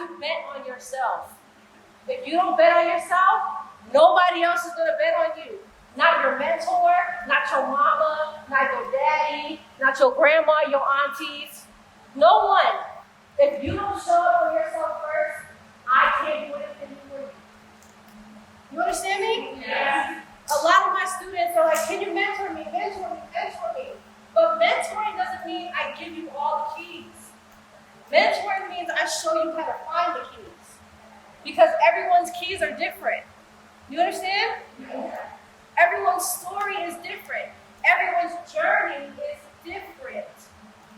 to bet on yourself. If you don't bet on yourself, nobody else is gonna bet on you. Not your mentor, not your mama, not your daddy, not your grandma, your aunties. No one. If you don't show up for yourself first, I can't do anything for you. You understand me? Yes. A lot of my students are like, can you mentor me, mentor me, mentor me? But mentoring doesn't mean I give you all the keys. Mentoring means I show you how to find the keys. Because everyone's keys are different. You understand? Yes. Everyone's story is different. Everyone's journey is different.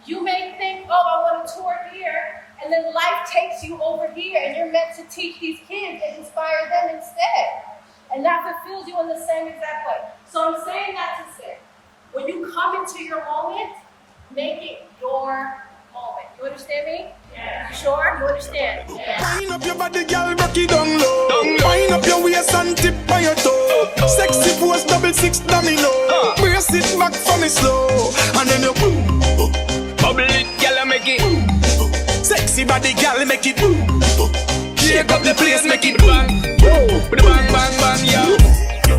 You may think, oh, I want to tour here, and then life takes you over here, and you're meant to teach these kids and inspire them instead. And that fulfills you in the same exact way. So I'm saying that to say, when you come into your moment, make it your moment. You understand me? Yeah. You sure? You understand? Yeah. Wind up your body, girl, rock it down low. Wind up your waist and tip on your toe. Sexy pose, 6 domino. Brace it back for me slow, and then you bubble it, girl, make it. Sexy body, girl, make it. Shake up the place, make it bang. Bang, bang, bang, yeah.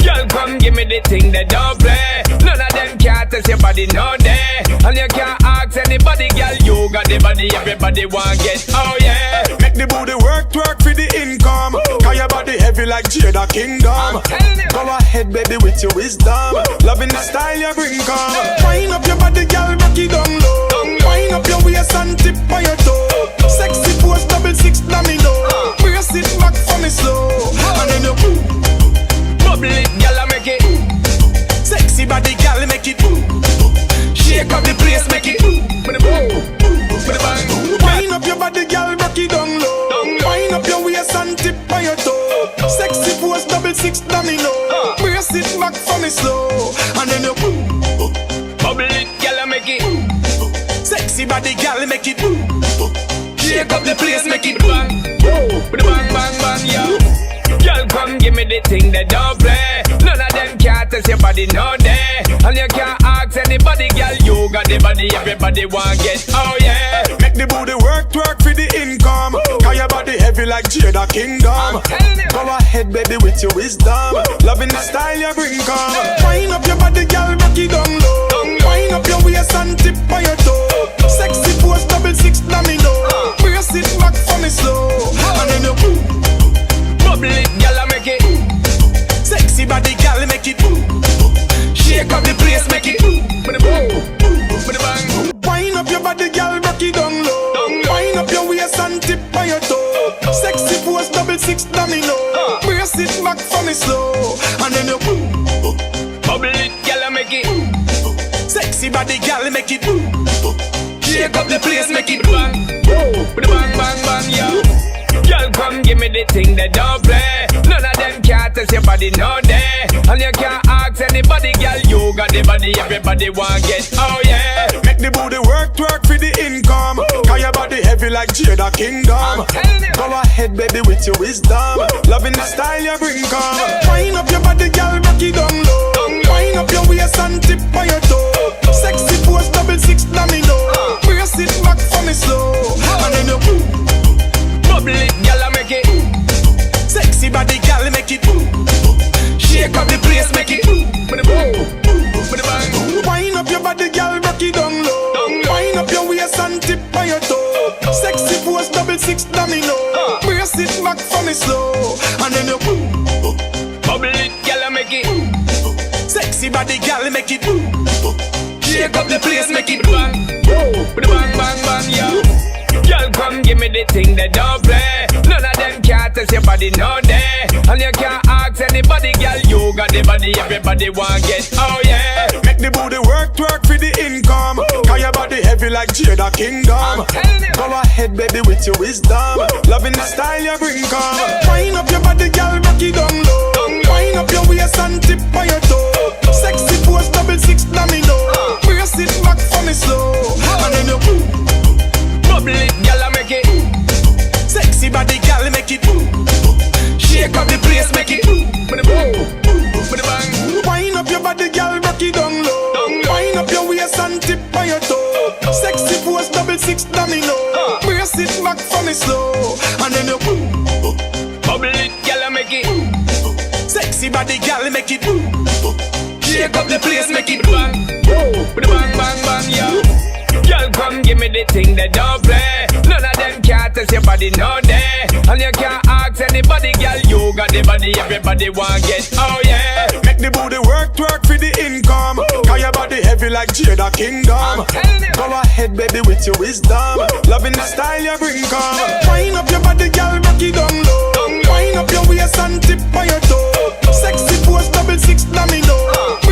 Girl, come give me the thing that don't play. None of them can't test your body, no day. And you can't ask anybody, girl, you got the body, everybody want get. Oh yeah, make the booty work for the income. Cause your body heavy like Jada Kingdom. Go ahead, baby, with your wisdom. Loving the style you bring, come. Wind up your body, girl, rock it down low. Wind up your waist and tip on your toe. Sexy pose, 6 domino. Brace it back for me slow, and then you bubble it, girl, make it. Sexy body, girl, make it. Shake up the place, make it. Wind up your body, girl, rock it down low. Wind up your waist and tip on your toe. Sexy pose, 6 domino. Brace it back for me slow, and then you bubble it, girl, make it. Sexy body, girl, make it. Shake up the place, make it bang. Bang, bang, bang, yeah. Girl, come give me the thing that don't play. None of them can't test your body, no day. And you can't ask anybody, girl, you got the body, everybody want get. Oh yeah, make the booty work for the income. Cause your body heavy like Jada Kingdom. Go ahead, baby, with your wisdom. Loving the style you bring, come. Wind up your body, girl, rock it down low. Wind up your waist and tip on your toe. Sexy pose, 6 domino. Brace it back for me slow, and then you bubble it, girl, make it. Sexy body, girl, make it. Shake up the place, make it. Wind up your body, girl, rock it down low. Wind up your waist and tip on your toe. Sexy pose, 6 domino. Brace it back for me slow, and then you bubble it, girl, make it. Sexy body, girl, make it. Shake up the place, make it bang. Bang, bang, bang, yeah. Girl, come give me the thing that don't play. None of them can't test your body, no day. And you can't ask anybody, girl, you got the body, everybody want get. Oh yeah, make the booty work for the income. Cause your body heavy like Jada Kingdom. Go ahead, baby, with your wisdom. Loving the style you bring, come. Wind up your body, girl, rock it down low. Wind up your waist and tip on your toe. Sexy pose, 6 domino. Brace it back for me slow, and then you bubble it, girl, make it. Sexy body, girl, make it. Shake up the place, make it. Wind up your body, girl, rock it down low. Wind up your waist and tip on your toe. Sexy pose, 6 domino. Brace it back for me slow, and then you bubble it, girl, make it. Sexy body, girl, make it. Shake up the place, make it bang. Bang, bang, bang, yeah. Girl, come give me the thing that don't play. None of them can't test your body, no day. And you can't ask anybody, girl, you got the body, everybody want get. Oh yeah, make the booty work for the income. Cause your body heavy like Jada Kingdom. Go ahead, baby, with your wisdom. Loving the style you bring, come. Wind up your body, girl, rock it down low. Wind up your waist and tip on your toe. Sexy pose, 6 domino. Brace it back for me slow, and then you bubble it, girl, make it. Sexy body, girl, make it. Shake up the place, make it. Wind up your body, girl, rock it down low. Wind up your waist and tip on your toe. Sexy pose, 6 domino. Brace it back for me it slow, and then you Bubble it, girl, make it. sexy body, girl, make it shake up the place, make it bang, bang, bang, bang, yeah. Girl, come give me the thing that don't play. None of them can't test your body, no day. And you can't ask anybody, girl. You got the body, everybody want get. Oh yeah. make the booty work for the income. Cause your body heavy like Jada Kingdom. Go ahead, baby, with your wisdom. Loving the style you bring, come. Wind up your body, girl, rock it down low. Wind up your waist and tip on your toe. Sexy pose, 666 domino.